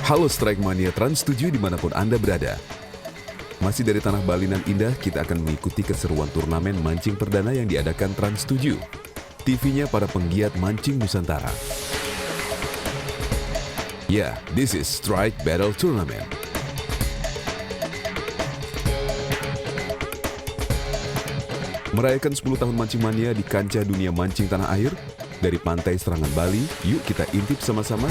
Halo Strike Mania Trans 7 dimanapun Anda berada. Masih dari Tanah Bali nan indah, kita akan mengikuti keseruan turnamen mancing perdana yang diadakan Trans 7. TV-nya para penggiat mancing Nusantara. Ya, this is Strike Battle Tournament. Merayakan 10 tahun mancing mania di kancah dunia mancing tanah air, dari pantai Serangan Bali, yuk kita intip sama-sama.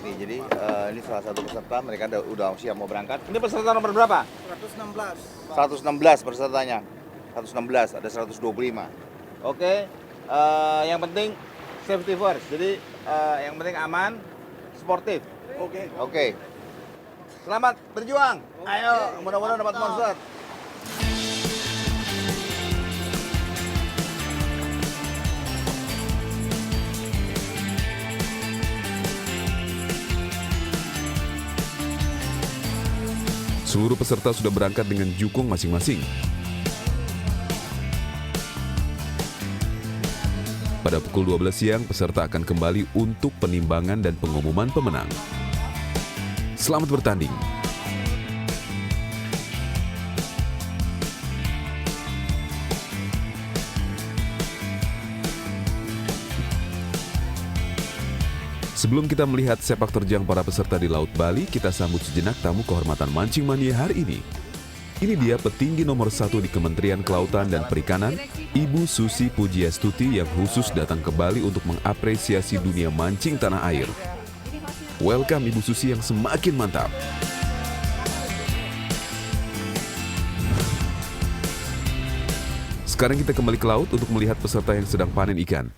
Nih, jadi ini salah satu peserta, mereka udah siap mau berangkat. Ini peserta nomor berapa? 116. 116 pesertanya. 116, ada 125. Oke, yang penting safety first. Jadi yang penting aman, sportif. Oke. Selamat berjuang. Ayo, mudah-mudahan dapat monster. Seluruh peserta sudah berangkat dengan jukung masing-masing. Pada pukul 12 siang, peserta akan kembali untuk penimbangan dan pengumuman pemenang. Selamat bertanding. Sebelum kita melihat sepak terjang para peserta di Laut Bali, kita sambut sejenak tamu kehormatan Mancing Mania hari ini. Ini dia petinggi nomor 1 di Kementerian Kelautan dan Perikanan, Ibu Susi Pujiastuti yang khusus datang ke Bali untuk mengapresiasi dunia mancing tanah air. Welcome Ibu Susi yang semakin mantap. Sekarang kita kembali ke laut untuk melihat peserta yang sedang panen ikan.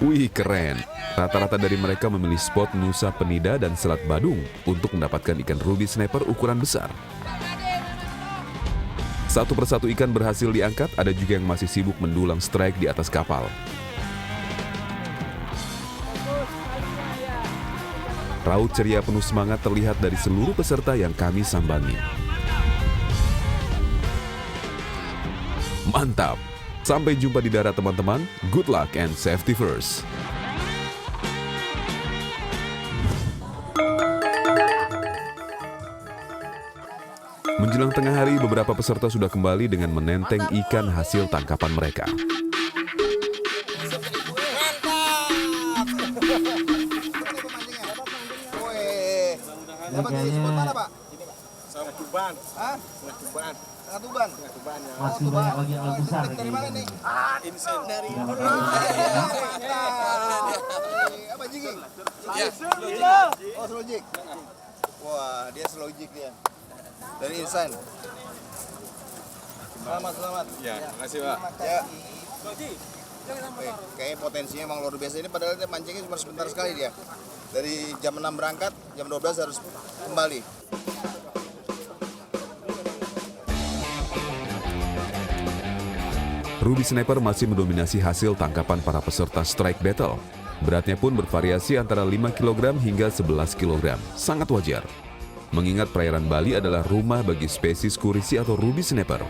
Wih, keren. Rata-rata dari mereka memilih spot Nusa Penida dan Selat Badung untuk mendapatkan ikan ruby snapper ukuran besar. Satu persatu ikan berhasil diangkat, ada juga yang masih sibuk mendulang strike di atas kapal. Raut ceria penuh semangat terlihat dari seluruh peserta yang kami sambangi. Mantap! Sampai jumpa di darat teman-teman. Good luck and safety first. Menjelang tengah hari, beberapa peserta sudah kembali dengan menenteng ikan hasil tangkapan mereka. Dapat di spot mana, Pak? Tuban. Hah? Tuban. Tengah Tuban. Tuban ya. Masih banyak lagi yang lebih besar Dari mana nih? Insen dari Apa jigging? Ya. Oh, slow jig. Wah, dia slow jig dia. Dari Insan. Selamat. Ya, makasih, Pak. Ya. Kayaknya potensinya emang luar biasa. Ini padahal dia mancingnya cuma sebentar sekali dia. Dari jam 6 berangkat, jam 12 harus kembali. Ruby Snapper masih mendominasi hasil tangkapan para peserta Strike Battle. Beratnya pun bervariasi antara 5 kg hingga 11 kg. Sangat wajar. Mengingat perairan Bali adalah rumah bagi spesies kurisi atau Ruby Snapper.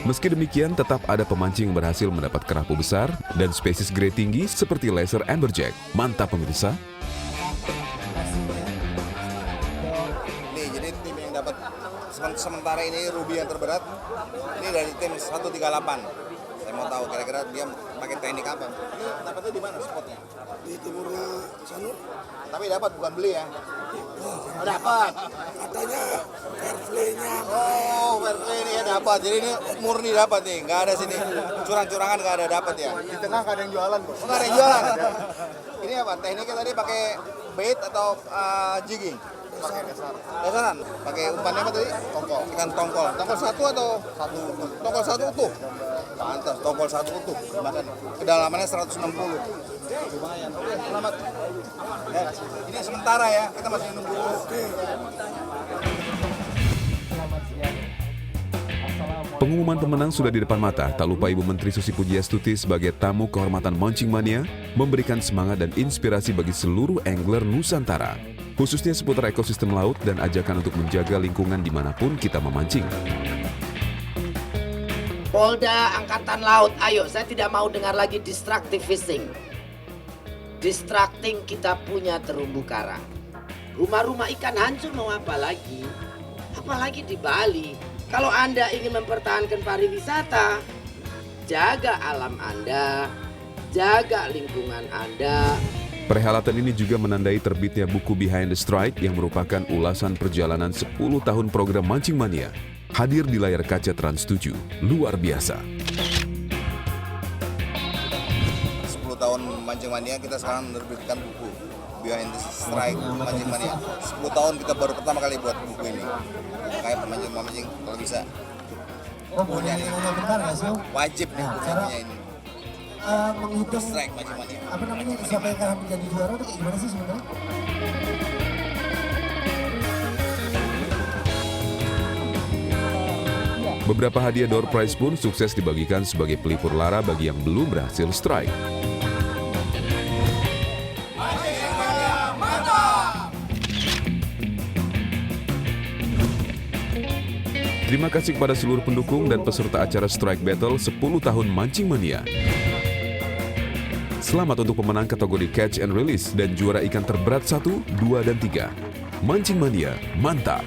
Meski demikian, tetap ada pemancing yang berhasil mendapat kerapu besar dan spesies grade tinggi seperti laser amberjack. Mantap pemirsa! Nih, jadi tim yang dapat sementara ini Ruby yang terberat. Ini dari tim 138. Saya mau tahu kira-kira dia pakai teknik apa. Ini dapatnya di mana spotnya? Di timurnya Sanur. Tapi dapat, bukan beli ya? Oh, dapat. Katanya fair play-nya. Oh, fair play ini ya dapat. Jadi ini murni dapat nih, nggak ada sini curang-curangan, nggak ada dapat ya. Di tengah nggak ada yang jualan, Bos. Nggak ada yang jualan. Ini apa? Tekniknya tadi pakai bait atau jigging? Pakai dasar. Dasaran. Pakai umpannya apa tadi? Tongkol. Ikan tongkol. Tongkol satu atau satu? Tongkol satu utuh. Pantas, tongkol satu utuh. Bahkan kedalamannya 160. Lumayan. Selamat. Ya, ini sementara ya. Kita masih nunggu. Selamat siang. Assalamualaikum. Pengumuman pemenang sudah di depan mata, tak lupa Ibu Menteri Susi Pujiastuti sebagai tamu kehormatan Mancing Mania memberikan semangat dan inspirasi bagi seluruh angler Nusantara, khususnya seputar ekosistem laut dan ajakan untuk menjaga lingkungan dimanapun kita memancing. Polda Angkatan Laut, ayo, saya tidak mau dengar lagi destructive fishing. Distracting kita punya terumbu karang. Rumah-rumah ikan hancur mau apa lagi? Apalagi di Bali. Kalau Anda ingin mempertahankan pariwisata, jaga alam Anda, jaga lingkungan Anda. Perhelatan ini juga menandai terbitnya buku Behind the Strike yang merupakan ulasan perjalanan 10 tahun program Mancing Mania. Hadir di layar kaca Trans 7, luar biasa. 10 tahun Mancing Mania, kita sekarang menerbitkan buku Behind the Strike Mancing Mania. 10 tahun kita baru pertama kali buat buku ini. Kayak pemancing kalau bisa punya nih. Wajib nih punya ini. Menghitung Strike Mancing Mania. apa namanya siapa yang akan menjadi juara itu kayak gimana sih sebenarnya? Beberapa hadiah door prize pun sukses dibagikan sebagai pelipur lara bagi yang belum berhasil strike. Terima kasih kepada seluruh pendukung dan peserta acara Strike Battle 10 tahun Mancing Mania. Selamat untuk pemenang kategori Catch and Release dan juara ikan terberat 1, 2, dan 3. Mancing Mania, mantap!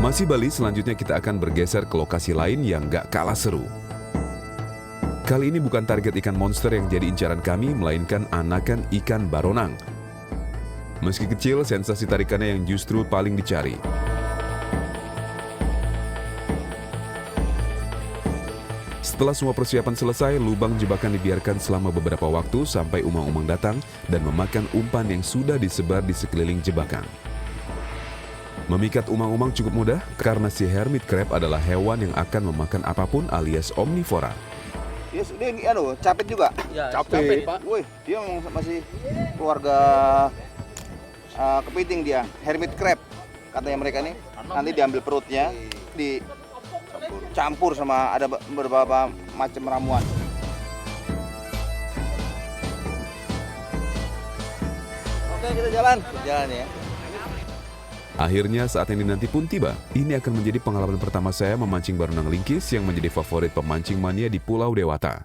Masih Bali, selanjutnya kita akan bergeser ke lokasi lain yang gak kalah seru. Kali ini bukan target ikan monster yang jadi incaran kami, melainkan anakan ikan baronang. Meski kecil, sensasi tarikannya yang justru paling dicari. Setelah semua persiapan selesai, lubang jebakan dibiarkan selama beberapa waktu sampai umang-umang datang dan memakan umpan yang sudah disebar di sekeliling jebakan. Memikat umang-umang cukup mudah karena si hermit crab adalah hewan yang akan memakan apapun alias omnivora. Dia capit juga. Ya, capit, Pak. Wih, dia masih keluarga kepiting dia, hermit crab. Katanya mereka nih, nanti diambil perutnya, dicampur sama ada beberapa macam ramuan. Oke, kita jalan ya. Akhirnya saat yang dinanti pun tiba. Ini akan menjadi pengalaman pertama saya memancing baronang lingkis yang menjadi favorit pemancing mania di Pulau Dewata.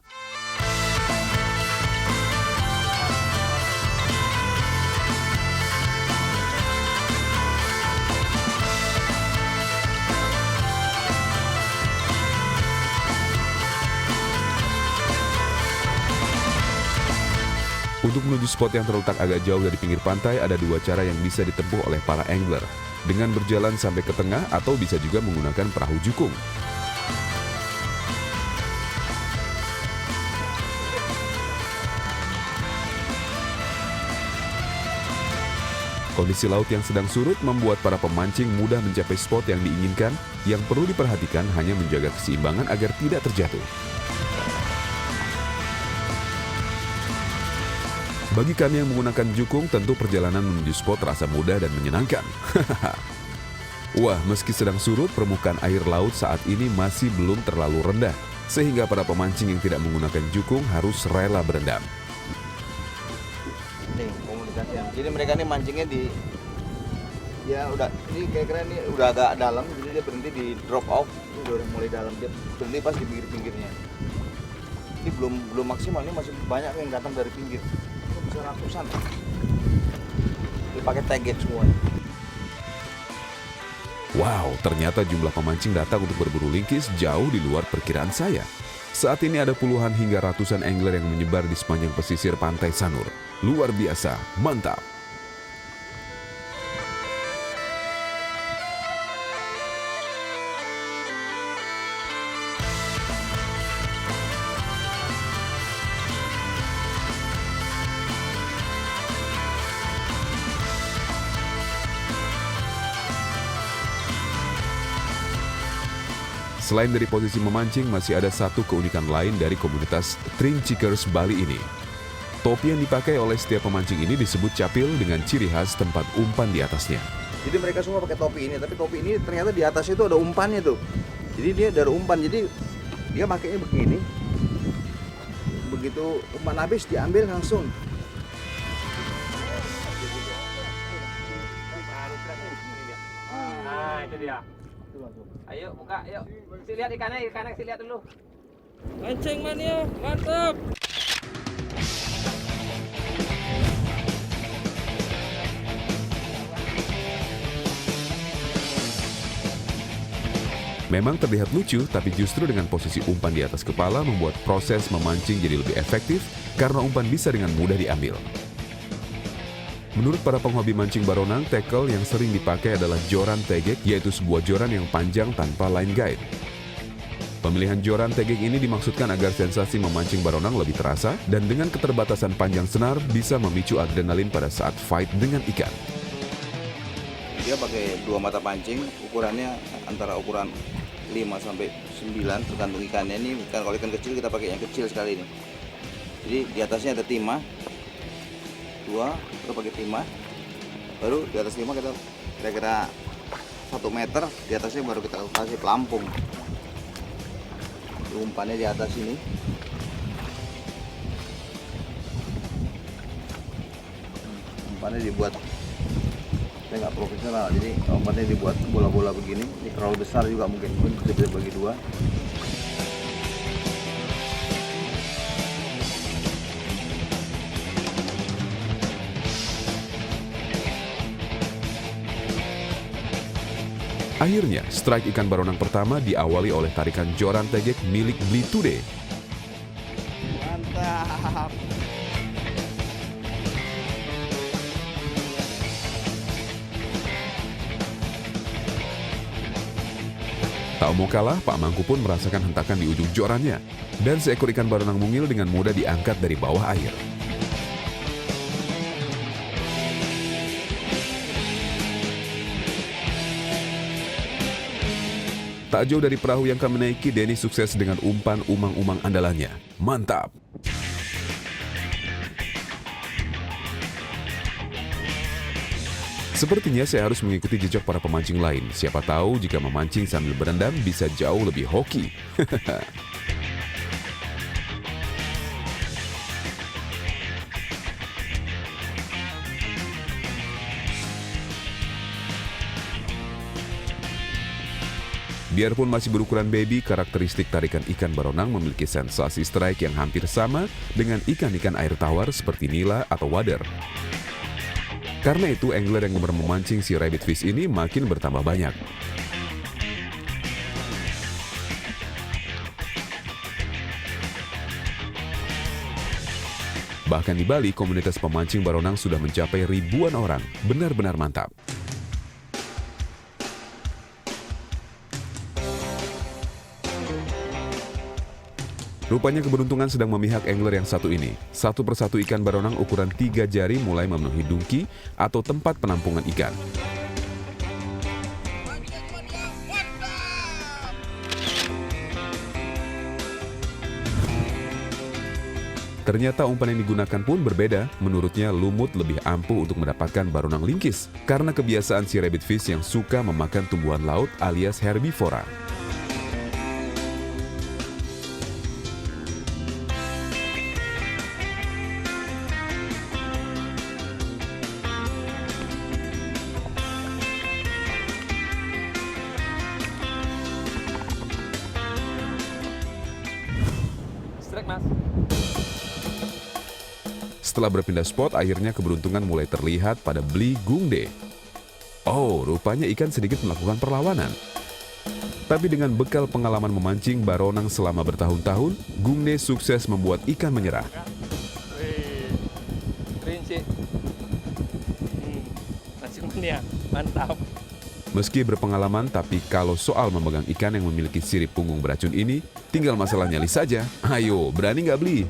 Untuk menuju spot yang terletak agak jauh dari pinggir pantai, ada dua cara yang bisa ditempuh oleh para angler. Dengan berjalan sampai ke tengah atau bisa juga menggunakan perahu jukung. Kondisi laut yang sedang surut membuat para pemancing mudah mencapai spot yang diinginkan. Yang perlu diperhatikan hanya menjaga keseimbangan agar tidak terjatuh. Bagi kami yang menggunakan jukung, tentu perjalanan menuju spot terasa mudah dan menyenangkan. Wah, meski sedang surut, permukaan air laut saat ini masih belum terlalu rendah, sehingga para pemancing yang tidak menggunakan jukung harus rela berendam. Nih, komunikasian. Jadi mereka nih mancingnya ini kira-kira ini udah agak dalam, jadi dia berhenti di drop off. Ini udah mulai dalam, dia berhenti pas di pinggir-pinggirnya. Ini belum maksimal, ini masih banyak yang datang dari pinggir. Bisa ratusan. Dipakai tag gauge semua. Wow, ternyata jumlah pemancing datang untuk berburu lingkis jauh di luar perkiraan saya. Saat ini ada puluhan hingga ratusan angler yang menyebar di sepanjang pesisir pantai Sanur. Luar biasa, mantap. Selain dari posisi memancing, masih ada satu keunikan lain dari komunitas Trincikers Bali ini. Topi yang dipakai oleh setiap pemancing ini disebut capil dengan ciri khas tempat umpan di atasnya. Jadi mereka semua pakai topi ini, tapi topi ini ternyata di atas itu ada umpannya tuh. Jadi dia dari umpan, jadi dia pakainya begini. Begitu umpan habis diambil langsung. Nah, itu dia. Ayo buka, yuk. Kasih lihat ikannya kasih lihat dulu. Mancing mania, mantap. Memang terlihat lucu, tapi justru dengan posisi umpan di atas kepala membuat proses memancing jadi lebih efektif karena umpan bisa dengan mudah diambil. Menurut para penghobi mancing baronang, tackle yang sering dipakai adalah joran tegek, yaitu sebuah joran yang panjang tanpa line guide. Pemilihan joran tegek ini dimaksudkan agar sensasi memancing baronang lebih terasa dan dengan keterbatasan panjang senar bisa memicu adrenalin pada saat fight dengan ikan. Dia pakai 2 mata pancing, ukurannya antara ukuran 5 sampai 9 tergantung ikannya. Ini kalau ikan kecil kita pakai yang kecil sekali ini. Jadi di atasnya ada timah. 2 kita pakai timah. Baru di atas timah kita kira-kira 1 meter, di atasnya baru kita kasih pelampung. Umpannya di atas ini. Umpannya dibuat nggak profesional, jadi umpannya dibuat bola-bola begini. Ini terlalu besar juga mungkin bisa bagi 2. Akhirnya, strike ikan baronang pertama diawali oleh tarikan joran tegek milik Bli Today. Mantap. Tak mau kalah, Pak Mangku pun merasakan hentakan di ujung jorannya. Dan seekor ikan baronang mungil dengan mudah diangkat dari bawah air. Tak jauh dari perahu yang kami naiki, Denny sukses dengan umpan umang-umang andalannya. Mantap! Sepertinya saya harus mengikuti jejak para pemancing lain. Siapa tahu jika memancing sambil berendam bisa jauh lebih hoki. Biarpun masih berukuran baby, karakteristik tarikan ikan baronang memiliki sensasi strike yang hampir sama dengan ikan-ikan air tawar seperti nila atau wader. Karena itu, angler yang gemar memancing si rabbit fish ini makin bertambah banyak. Bahkan di Bali, komunitas pemancing baronang sudah mencapai ribuan orang. Benar-benar mantap. Rupanya keberuntungan sedang memihak angler yang satu ini. Satu persatu ikan baronang ukuran 3 jari mulai memenuhi dungki atau tempat penampungan ikan. Ternyata umpan yang digunakan pun berbeda. Menurutnya lumut lebih ampuh untuk mendapatkan baronang lingkis karena kebiasaan si rabbit fish yang suka memakan tumbuhan laut alias herbivora. Mas. Setelah berpindah spot, akhirnya keberuntungan mulai terlihat pada Bli Gungde. Oh, rupanya ikan sedikit melakukan perlawanan. Tapi dengan bekal pengalaman memancing baronang selama bertahun-tahun, Gungde sukses membuat ikan menyerah. Rinci. Mancing mania, mantap. Meski berpengalaman, tapi kalau soal memegang ikan yang memiliki sirip punggung beracun ini, tinggal masalah nyali saja. Ayo, berani nggak Bli?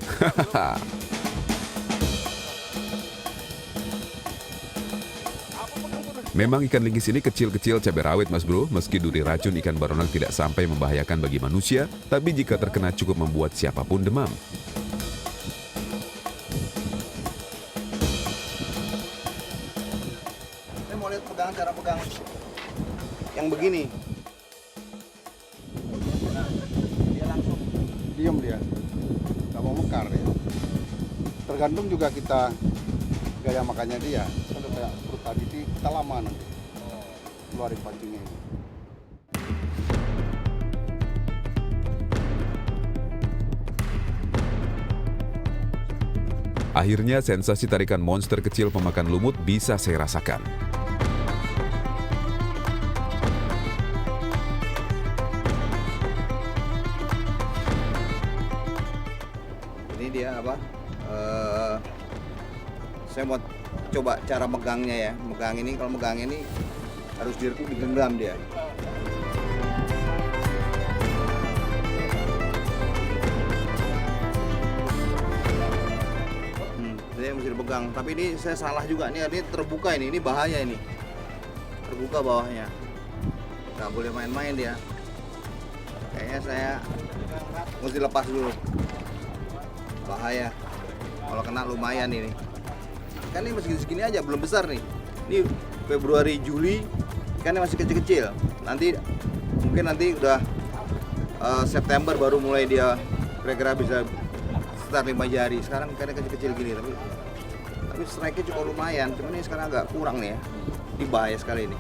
Memang ikan linggis ini kecil-kecil cabai rawit mas bro, meski duri racun ikan baronang tidak sampai membahayakan bagi manusia, tapi jika terkena cukup membuat siapapun demam. Saya mau lihat cara pegang yang begini. Dia langsung Diam dia, nggak mau mekar ya. Tergantung juga kita gaya makannya dia. Kalau kayak perut tadi kita lama nanti keluarin pancingnya ini. Akhirnya sensasi tarikan monster kecil pemakan lumut bisa saya rasakan. ini dia apa? Saya mau coba cara megangnya ya. Kalau megang ini harus digenggam dia. Dia mesti dipegang. Tapi ini saya salah juga nih. Ini terbuka ini bahaya ini. Terbuka bawahnya. Nggak boleh main-main dia. Kayaknya saya mesti lepas dulu. Bahaya. Kalau kena lumayan ini. Kan ini masih segini aja, belum besar nih. Ini Februari, Juli, ikannya masih kecil-kecil. Mungkin nanti udah September baru mulai dia kira-kira bisa sekitar 5 jari. Sekarang ikannya kecil-kecil gini, tapi strike-nya cukup lumayan. Cuman ini sekarang agak kurang nih ya. Ini bahaya sekali ini.